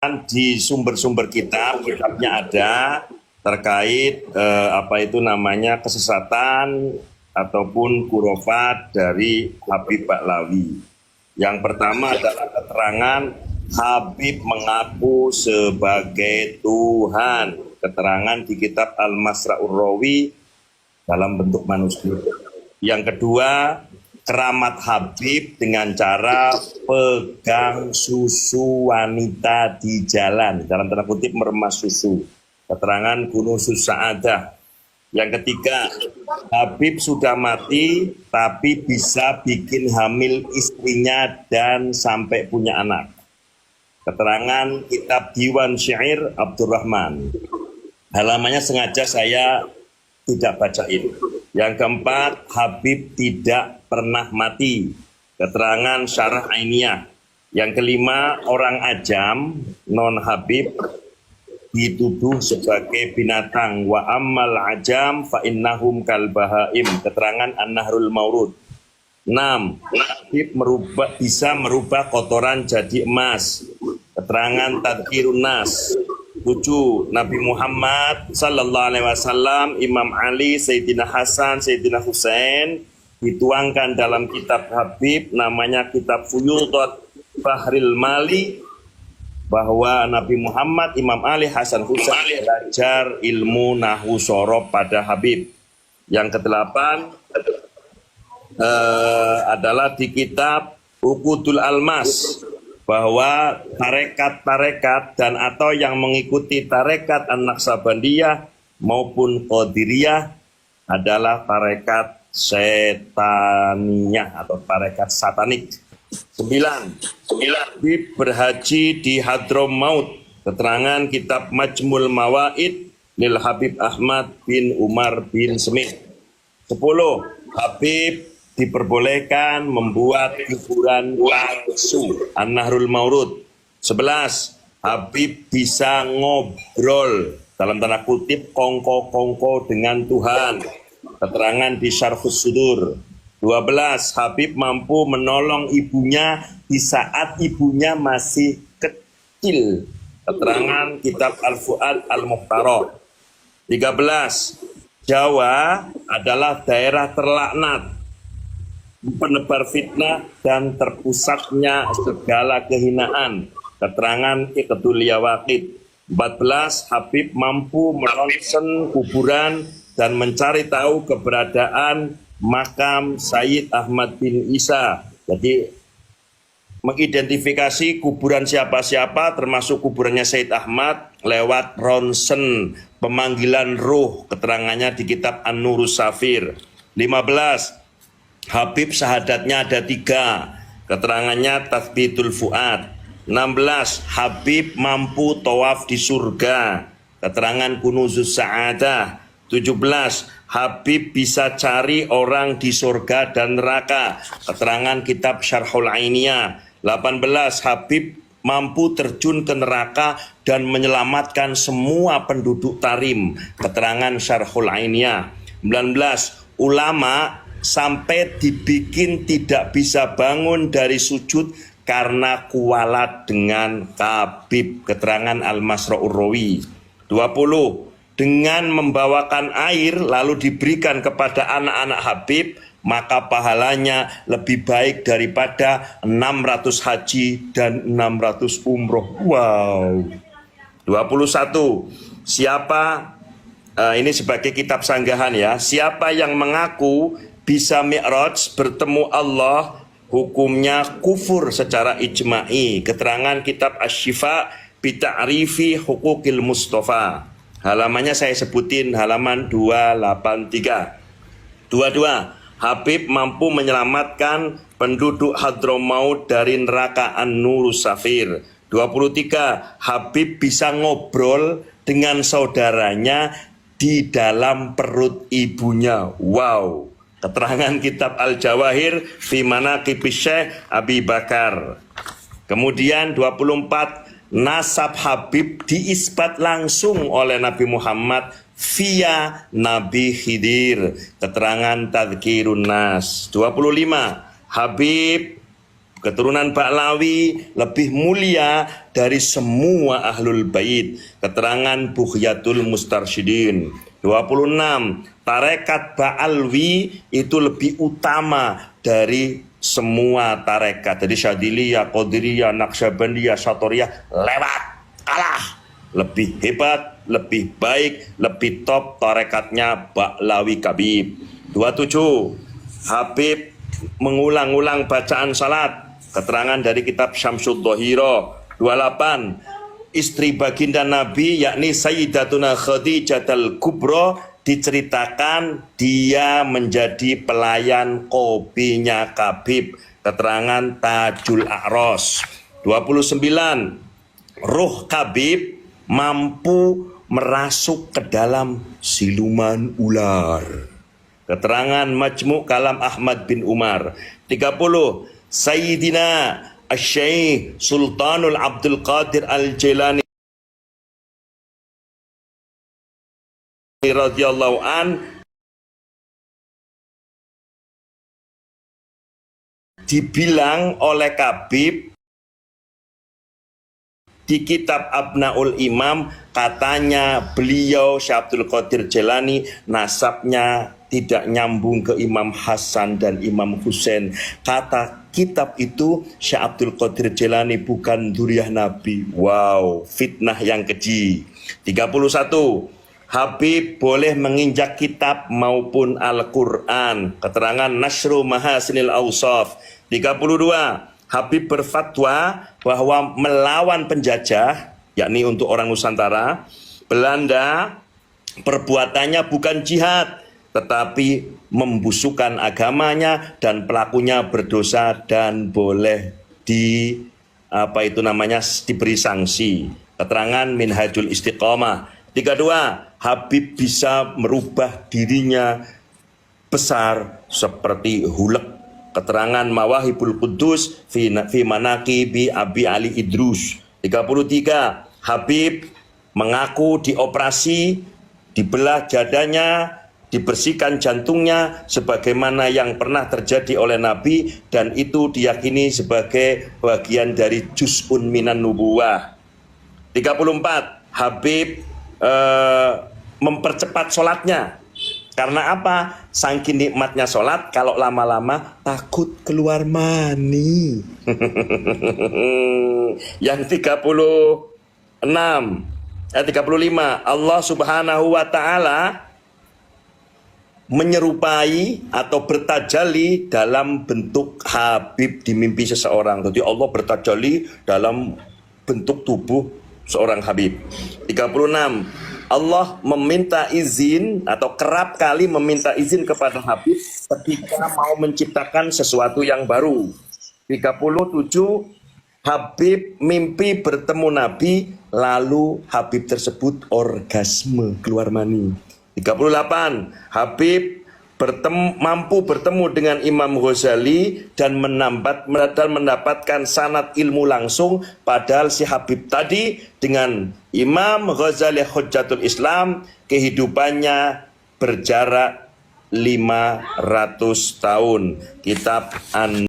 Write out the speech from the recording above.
di sumber-sumber kitabnya ada terkait kesesatan ataupun khurafat dari Habib Ba'lawi. Yang pertama adalah keterangan Habib mengaku sebagai Tuhan. Keterangan di kitab Al-Masra'ur Rawi dalam bentuk manuskrip. Yang kedua, keramat Habib dengan cara pegang susu wanita di jalan, dalam tanda kutip meremas susu. Keterangan Kunuzus Sa'adah. Yang ketiga, Habib sudah mati tapi bisa bikin hamil istrinya dan sampai punya anak. Keterangan kitab Diwan Syair Abdurrahman. Halamannya sengaja saya tidak bacain. Yang keempat, Habib tidak pernah mati. Keterangan Syarah Ainiyah. Yang kelima, orang ajam non Habib dituduh sebagai binatang. Wa ammal ajam fa innahum kal bahaim. Keterangan An-Nahrul Maurud. 6. Habib bisa merubah kotoran jadi emas. Keterangan Tadhkirun Nas. 7. Nabi Muhammad sallallahu alaihi wasallam, Imam Ali, Sayyidina Hasan, Sayyidina Husain dituangkan dalam kitab Habib namanya kitab Fuyudat Bahril Mali, bahwa Nabi Muhammad, Imam Ali, Hasan, Husain belajar ilmu Nahwu Shorob pada Habib. Yang kedelapan adalah di kitab Uqudul Almas, bahwa tarekat-tarekat dan atau yang mengikuti tarekat An-Naqsabandiyah maupun Qadiriyah adalah tarekat setaniyah atau tarekat satanik. 9. Habib berhaji di Hadramaut. Keterangan kitab Majmul Mawaid lil Habib Ahmad bin Umar bin Smith. 10. Habib diperbolehkan membuat kuburan palsu. An-Nahrul Maurud. 11. Habib bisa ngobrol dalam tanda kutip kongko-kongko dengan Tuhan. Keterangan di Syarhus Sudur. 12. Habib mampu menolong ibunya di saat ibunya masih kecil. Keterangan kitab Al-Fuad Al-Mukhtarah. 13. Jawa adalah daerah terlaknat, penebar fitnah dan terpusatnya segala kehinaan. Keterangan Iqdul Yawaqid. 14. Habib mampu meronsen kuburan dan mencari tahu keberadaan makam Sayyid Ahmad bin Isa. Jadi mengidentifikasi kuburan siapa-siapa termasuk kuburannya Sayyid Ahmad lewat ronsen pemanggilan ruh. Keterangannya di kitab An-Nurus Safir. 15. Habib syahadatnya ada 3. Keterangannya Tathbitul Fuad. 16. Habib mampu tawaf di surga. Keterangan Kunuzus Sa'adah. 17. Habib bisa cari orang di surga dan neraka. Keterangan kitab Syarhul Ainiyah. 18. Habib mampu terjun ke neraka dan menyelamatkan semua penduduk Tarim. Keterangan Syarhul Ainiyah. 19. Ulama sampai dibikin tidak bisa bangun dari sujud karena kualat dengan Habib. Keterangan Al-Masra'ur Rawi. 20. Dengan membawakan air lalu diberikan kepada anak-anak Habib, maka pahalanya lebih baik daripada 600 haji dan 600 umroh. Wow. 21. Siapa, ini sebagai kitab sanggahan ya, siapa yang mengaku bisa mi'raj bertemu Allah, hukumnya kufur secara ijma'i. Keterangan kitab Asy-Syifa bi Ta'rifi Huquqil Mustafa. Halamannya saya sebutin, halaman 283. 22. Habib mampu menyelamatkan penduduk Hadramaut dari neraka An-Nurus Safir. 23. Habib bisa ngobrol dengan saudaranya di dalam perut ibunya. Wow. Keterangan kitab Al-Jawahir fi Manaqibis Syekh Abi Bakar. Kemudian 24. Nasab Habib diisbat langsung oleh Nabi Muhammad via Nabi Khidir. Keterangan Tadhkirun Nas. 25. Habib Keturunan Ba'lawi lebih mulia dari semua ahlul bait. Keterangan Bughyatul Mustarsyidin. 26. Tarekat Ba'alwi itu lebih utama dari semua tarekat. Jadi Syadiliyah, Qadiriyah, Naqsyabandiyah, Syatoriyah lewat, kalah. Lebih hebat, lebih baik, lebih top tarekatnya Ba'lawi Kabib. 27. Habib mengulang-ulang bacaan salat. Keterangan dari kitab Syamsud Dhahira. 28. Istri baginda Nabi yakni Sayyidatuna Khadijatul Kubra diceritakan dia menjadi pelayan kopinya Kabib. Keterangan Tajul A'ros. 29. Ruh Kabib mampu merasuk ke dalam siluman ular. Keterangan Majmu' Kalam Ahmad bin Umar. 30. Sayyidina Asy-Syaikh Sultanul Abdul Qadir Al-Jilani radhiyallahu an dibilang oleh Kabib di kitab Abnaul Imam, katanya beliau Syekh Abdul Qadir Jilani nasabnya tidak nyambung ke Imam Hasan dan Imam Husain. Kata kitab itu Syekh Abdul Qadir Jilani bukan dzurriyyah Nabi. Wow, fitnah yang keji. 31. Habib boleh menginjak kitab maupun Al-Quran. Keterangan Nasru Mahasinil Awsaf. 32. Habib berfatwa bahwa melawan penjajah, yakni untuk orang Nusantara, Belanda, perbuatannya bukan jihad, tetapi membusukkan agamanya dan pelakunya berdosa dan boleh diberi sanksi. Keterangan Minhajul Istiqomah. 32. Habib bisa merubah dirinya besar seperti Hulek. Keterangan Mawahibul Quddus fi Manaqibi Abi Ali Idrus. 33. Habib mengaku dioperasi, dibelah dadanya, dibersihkan jantungnya sebagaimana yang pernah terjadi oleh Nabi, dan itu diyakini sebagai bagian dari juz'un minan nubuwah. 34. Habib mempercepat sholatnya. Karena apa? Saking nikmatnya sholat, kalau lama-lama takut keluar mani. Yang 35. Allah Subhanahu wa ta'ala menyerupai atau bertajalli dalam bentuk Habib di mimpi seseorang. Jadi Allah bertajalli dalam bentuk tubuh seorang Habib. 36. Allah meminta izin atau kerap kali meminta izin kepada Habib ketika mau menciptakan sesuatu yang baru. 37. Habib mimpi bertemu Nabi, lalu Habib tersebut orgasme, keluar mani. 38. Habib mampu bertemu dengan Imam Ghazali dan mendapatkan sanad ilmu langsung, padahal si Habib tadi dengan Imam Ghazali Hujjatul Islam kehidupannya berjarak 500 tahun. Kitab